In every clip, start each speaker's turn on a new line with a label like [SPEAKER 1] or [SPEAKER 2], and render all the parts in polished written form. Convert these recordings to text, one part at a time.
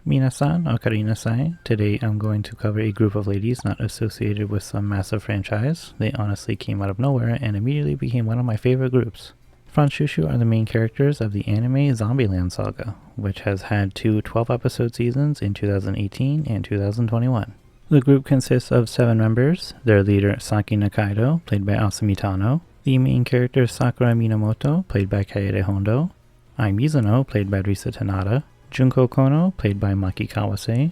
[SPEAKER 1] Minasan okarinasai. Today I'm going to cover a group of ladies not associated with some massive franchise. They honestly came out of nowhere and immediately became one of my favorite groups. Franchouchou are the main characters of the anime Zombieland Saga, which has had two 12-episode seasons in 2018 and 2021. The group consists of 7 members, their leader Saki Nakaido, played by Asami Tano, the main character Sakura Minamoto, played by Kaede Hondo, Ai Mizuno, played by Risa Tanada, Junko Kono, played by Maki Kawase,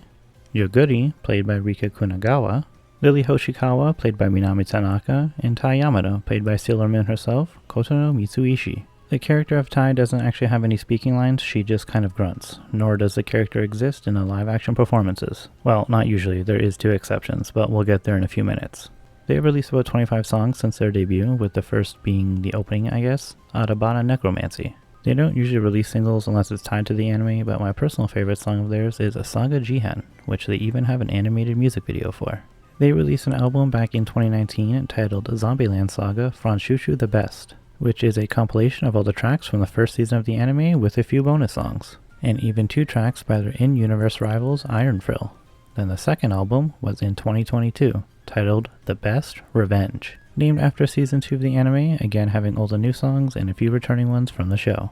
[SPEAKER 1] Yoguri, played by Rika Kunagawa, Lily Hoshikawa, played by Minami Tanaka, and Tai Yamada, played by Sailor Moon herself, Kotono Mitsuishi. The character of Tai doesn't actually have any speaking lines, she just kind of grunts, nor does the character exist in the live-action performances. Well, not usually, there is 2 exceptions, but we'll get there in a few minutes. They have released about 25 songs since their debut, with the first being the opening, I guess, Arabana Necromancy. They don't usually release singles unless it's tied to the anime, but my personal favorite song of theirs is Saga Jihen, which they even have an animated music video for. They released an album back in 2019 titled Zombieland Saga Franchouchou the Best, which is a compilation of all the tracks from the first season of the anime with a few bonus songs, and even 2 tracks by their in-universe rivals Iron Frill. Then the second album was in 2022, titled The Best Revenge, named after season 2 of the anime, again having all the new songs and a few returning ones from the show.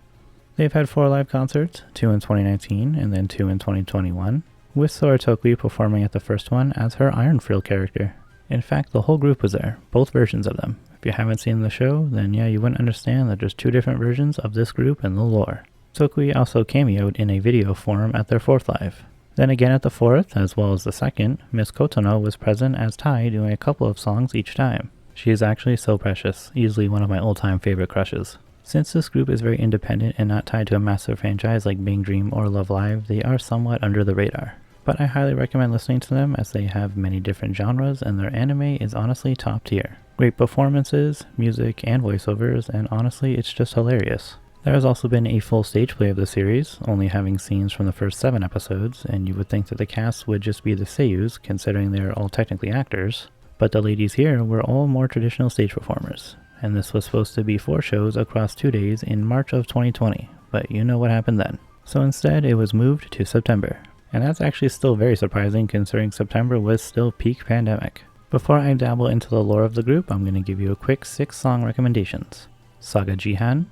[SPEAKER 1] They've had 4 live concerts, 2 in 2019 and then 2 in 2021, with Sora Tokui performing at the first one as her Iron Frill character. In fact, the whole group was there, both versions of them. If you haven't seen the show, then yeah, you wouldn't understand that there's 2 different versions of this group and the lore. Tokui also cameoed in a video form at their 4th live. Then again at the 4th, as well as the 2nd, Miss Kotono was present as Tai doing a couple of songs each time. She is actually so precious, easily one of my all-time favorite crushes. Since this group is very independent and not tied to a massive franchise like Bang Dream or Love Live, they are somewhat under the radar. But I highly recommend listening to them as they have many different genres and their anime is honestly top tier. Great performances, music, and voiceovers, and honestly it's just hilarious. There has also been a full stage play of the series, only having scenes from the first 7 episodes, and you would think that the cast would just be the seiyus, considering they are all technically actors. But the ladies here were all more traditional stage performers, and this was supposed to be 4 shows across 2 days in March of 2020, but you know what happened then. So instead it was moved to September, and that's actually still very surprising considering September was still peak pandemic. Before I dabble into the lore of the group, I'm going to give you a quick 6 song recommendations. Saga Jihen,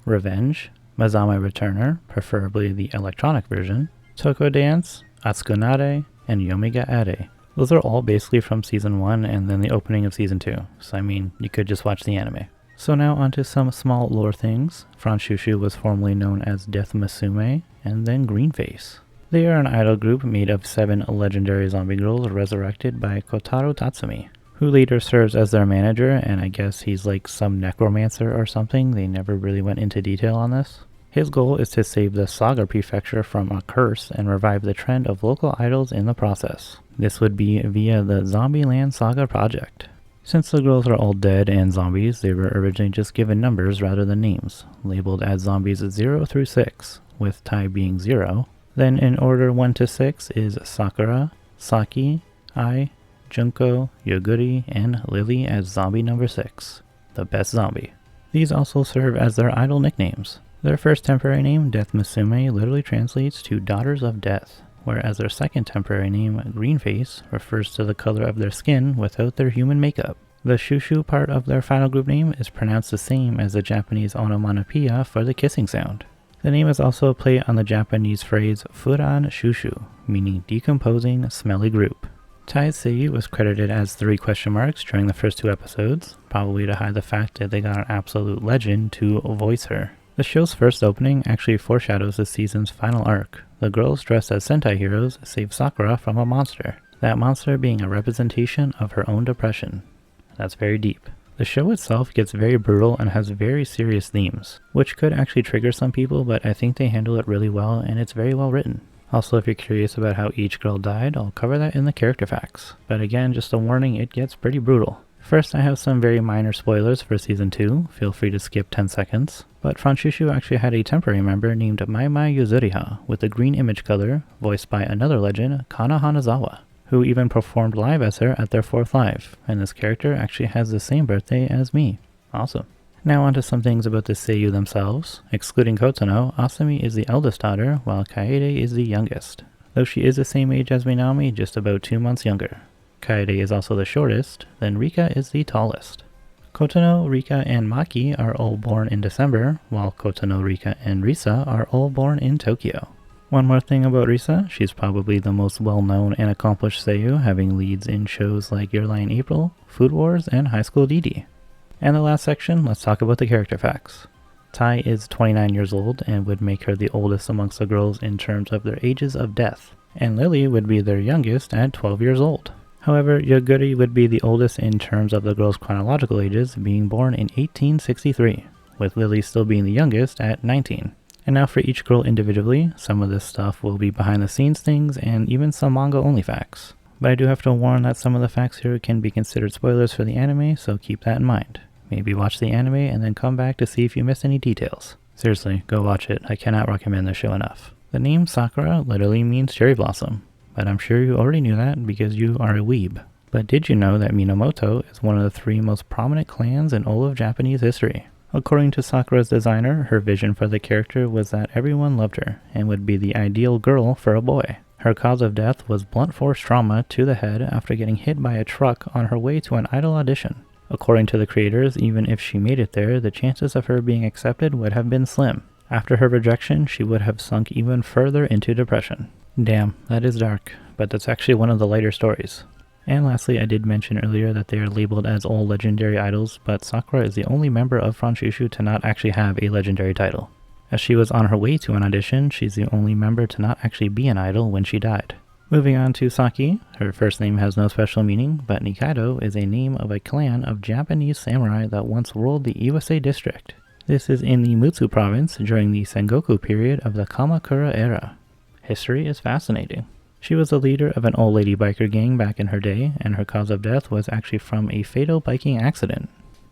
[SPEAKER 1] Revenge, Mezame Returner, preferably the electronic version, Toko Dance, Atsukunare, and Yomiga Are. Those are all basically from season 1 and then the opening of season 2, so I mean, you could just watch the anime. So now onto some small lore things. Franchouchou was formerly known as Death Masume, and then Greenface. They are an idol group made of 7 legendary zombie girls resurrected by Kotaro Tatsumi, who later serves as their manager, and I guess he's like some necromancer or something. They never really went into detail on this. His goal is to save the Saga prefecture from a curse and revive the trend of local idols in the process. This would be via the Zombieland Saga project. Since the girls are all dead and zombies, they were originally just given numbers rather than names, labeled as zombies 0 through 6, with Tai being 0. Then in order 1 to 6 is Sakura, Saki, Ai, Junko, Yoguri, and Lily as zombie number 6, the best zombie. These also serve as their idol nicknames. Their first temporary name, Death Masume, literally translates to Daughters of Death, whereas their second temporary name, Greenface, refers to the color of their skin without their human makeup. The shushu part of their final group name is pronounced the same as the Japanese onomatopoeia for the kissing sound. The name is also a play on the Japanese phrase Furan Shushu, meaning decomposing, smelly group. Tai's Seiyuu was credited as 3 question marks during the first 2 episodes, probably to hide the fact that they got an absolute legend to voice her. The show's first opening actually foreshadows the season's final arc. The girls dressed as Sentai heroes save Sakura from a monster, that monster being a representation of her own depression. That's very deep. The show itself gets very brutal and has very serious themes, which could actually trigger some people, but I think they handle it really well and it's very well written. Also, if you're curious about how each girl died, I'll cover that in the character facts. But again, just a warning, it gets pretty brutal. First, I have some very minor spoilers for season 2, feel free to skip 10 seconds. But Franchouchou actually had a temporary member named Mai Mai Yuzuriha with a green image color, voiced by another legend, Kana Hanazawa, who even performed live as her at their 4th live, and this character actually has the same birthday as me. Awesome. Now onto some things about the seiyuu themselves. Excluding Kotono, Asami is the eldest daughter, while Kaede is the youngest. though she is the same age as Mezame, just about 2 months younger. Kaede is also the shortest, then Rika is the tallest. Kotono, Rika, and Maki are all born in December, while Kotono, Rika, and Risa are all born in Tokyo. One more thing about Risa, she's probably the most well-known and accomplished seiyuu, having leads in shows like Your Lie in April, Food Wars, and High School DD. And the last section, let's talk about the character facts. Tai is 29 years old and would make her the oldest amongst the girls in terms of their ages of death, and Lily would be their youngest at 12 years old. However, Yoguri would be the oldest in terms of the girls' chronological ages, being born in 1863, with Lily still being the youngest at 19. And now for each girl individually, some of this stuff will be behind the scenes things and even some manga only facts. But I do have to warn that some of the facts here can be considered spoilers for the anime, so keep that in mind. Maybe watch the anime and then come back to see if you missed any details. Seriously, go watch it. I cannot recommend this show enough. The name Sakura literally means cherry blossom, but I'm sure you already knew that because you are a weeb. But did you know that Minamoto is one of the 3 most prominent clans in all of Japanese history? According to Sakura's designer, her vision for the character was that everyone loved her and would be the ideal girl for a boy. Her cause of death was blunt force trauma to the head after getting hit by a truck on her way to an idol audition. According to the creators, even if she made it there, the chances of her being accepted would have been slim. After her rejection, she would have sunk even further into depression. Damn, that is dark, but that's actually one of the lighter stories. And lastly, I did mention earlier that they are labeled as all legendary idols, but Sakura is the only member of Franchouchou to not actually have a legendary title. As she was on her way to an audition, she's the only member to not actually be an idol when she died. Moving on to Saki, her first name has no special meaning, but Nikaido is a name of a clan of Japanese samurai that once ruled the Iwase district. This is in the Mutsu province during the Sengoku period of the Kamakura era. History is fascinating. She was the leader of an old lady biker gang back in her day, and her cause of death was actually from a fatal biking accident.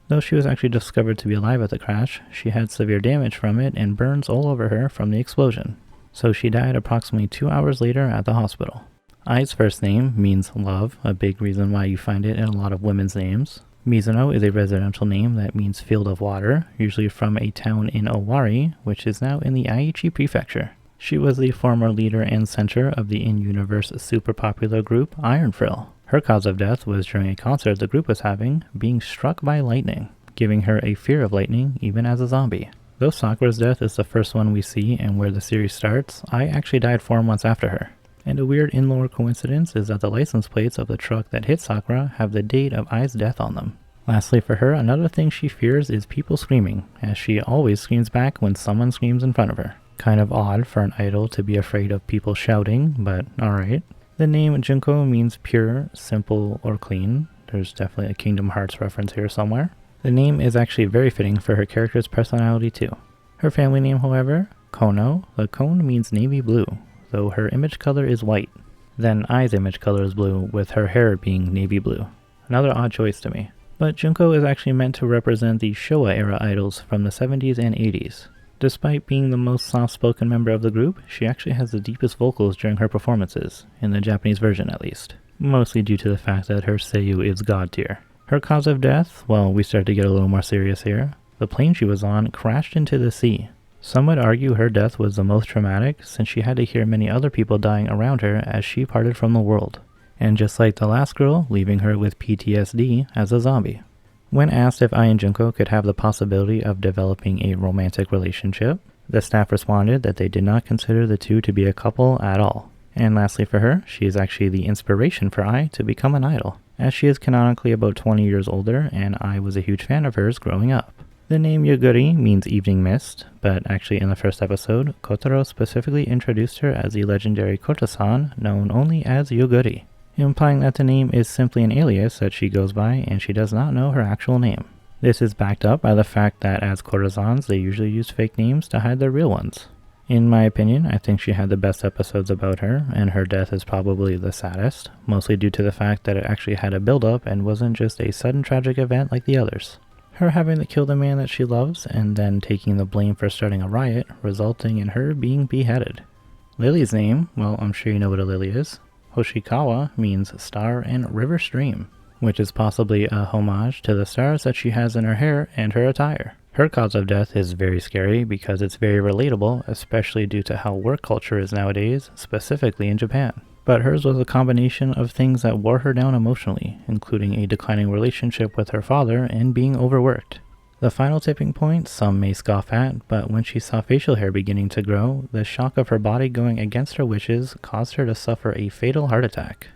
[SPEAKER 1] Though she was actually discovered to be alive at the crash, she had severe damage from it and burns all over her from the explosion. So she died approximately 2 hours later at the hospital. Ai's first name means love, a big reason why you find it in a lot of women's names. Mizuno is a residential name that means field of water, usually from a town in Owari, which is now in the Aichi prefecture. She was the former leader and center of the in-universe super popular group Iron Frill. Her cause of death was during a concert the group was having, being struck by lightning, giving her a fear of lightning even as a zombie. Though Sakura's death is the first one we see and where the series starts, Ai actually died 4 months after her. And a weird in-lore coincidence is that the license plates of the truck that hit Sakura have the date of Ai's death on them. Lastly for her, another thing she fears is people screaming, as she always screams back when someone screams in front of her. Kind of odd for an idol to be afraid of people shouting, but alright. The name Junko means pure, simple, or clean. There's definitely a Kingdom Hearts reference here somewhere. The name is actually very fitting for her character's personality too. Her family name, however, Kono. The cone means navy blue, though her image color is white. Then Ai's image color is blue, with her hair being navy blue. Another odd choice to me. But Junko is actually meant to represent the Showa era idols from the 70s and 80s. Despite being the most soft-spoken member of the group, she actually has the deepest vocals during her performances, in the Japanese version at least. Mostly due to the fact that her seiyuu is god tier. Her cause of death, well, we start to get a little more serious here. The plane she was on crashed into the sea. Some would argue her death was the most traumatic since she had to hear many other people dying around her as she parted from the world. And just like the last girl, leaving her with PTSD as a zombie. When asked if Ai and Junko could have the possibility of developing a romantic relationship, the staff responded that they did not consider the two to be a couple at all. And lastly for her, she is actually the inspiration for Ai to become an idol, as she is canonically about 20 years older and Ai was a huge fan of hers growing up. The name Yoguri means evening mist, but actually in the first episode, Kotaro specifically introduced her as the legendary Koto-san known only as Yoguri, implying that the name is simply an alias that she goes by and she does not know her actual name. This is backed up by the fact that as courtesans they usually use fake names to hide their real ones. In my opinion, I think she had the best episodes about her, and her death is probably the saddest, mostly due to the fact that it actually had a build-up and wasn't just a sudden tragic event like the others. Her having to kill the man that she loves, and then taking the blame for starting a riot, resulting in her being beheaded. Lily's name, well, I'm sure you know what a lily is. Hoshikawa means star and river stream, which is possibly a homage to the stars that she has in her hair and her attire. Her cause of death is very scary because it's very relatable, especially due to how work culture is nowadays, specifically in Japan. But hers was a combination of things that wore her down emotionally, including a declining relationship with her father and being overworked. The final tipping point some may scoff at, but when she saw facial hair beginning to grow, the shock of her body going against her wishes caused her to suffer a fatal heart attack.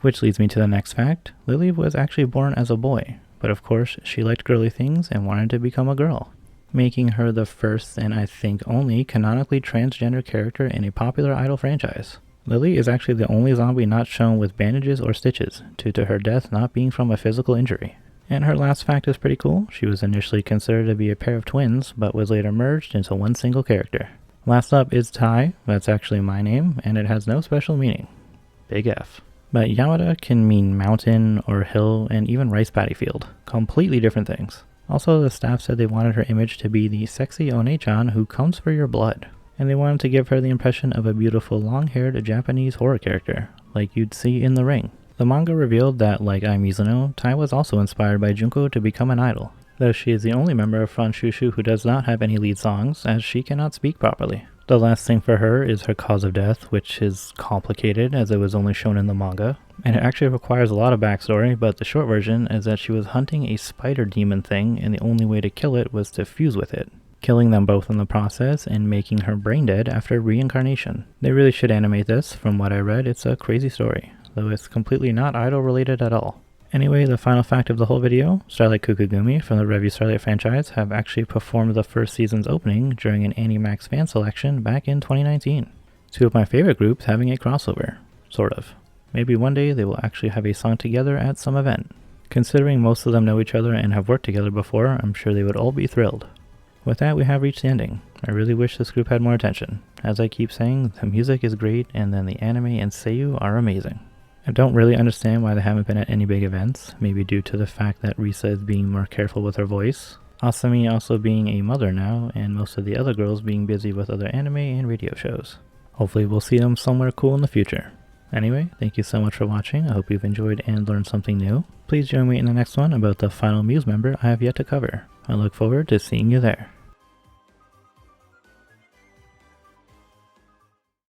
[SPEAKER 1] Which leads me to the next fact. Lily was actually born as a boy, but of course she liked girly things and wanted to become a girl, making her the first and I think only canonically transgender character in a popular idol franchise. Lily is actually the only zombie not shown with bandages or stitches, due to her death not being from a physical injury. And her last fact is pretty cool. She was initially considered to be a pair of twins, but was later merged into one single character. Last up is Tai. That's actually my name, and it has no special meaning. Big F. But Yamada can mean mountain or hill and even rice paddy field. Completely different things. Also, the staff said they wanted her image to be the sexy One-chan who comes for your blood. And they wanted to give her the impression of a beautiful long-haired Japanese horror character, like you'd see in The Ring. The manga revealed that, like Ai Mizuno, Tai was also inspired by Junko to become an idol, though she is the only member of Franchouchou who does not have any lead songs, as she cannot speak properly. The last thing for her is her cause of death, which is complicated as it was only shown in the manga, and it actually requires a lot of backstory, but the short version is that she was hunting a spider demon thing and the only way to kill it was to fuse with it, killing them both in the process and making her brain dead after reincarnation. They really should animate this. From what I read, it's a crazy story, though it's completely not idol related at all. Anyway, the final fact of the whole video, Starlight Kukugumi from the Revue Starlight franchise have actually performed the first season's opening during an Animax fan selection back in 2019. Two of my favorite groups having a crossover, sort of. Maybe one day they will actually have a song together at some event. Considering most of them know each other and have worked together before, I'm sure they would all be thrilled. With that, we have reached the ending. I really wish this group had more attention. As I keep saying, the music is great and then the anime and Seiyuu are amazing. I don't really understand why they haven't been at any big events, maybe due to the fact that Risa is being more careful with her voice, Asami also being a mother now, and most of the other girls being busy with other anime and radio shows. Hopefully we'll see them somewhere cool in the future. Anyway, thank you so much for watching. I hope you've enjoyed and learned something new. Please join me in the next one about the final Muse member I have yet to cover. I look forward to seeing you there.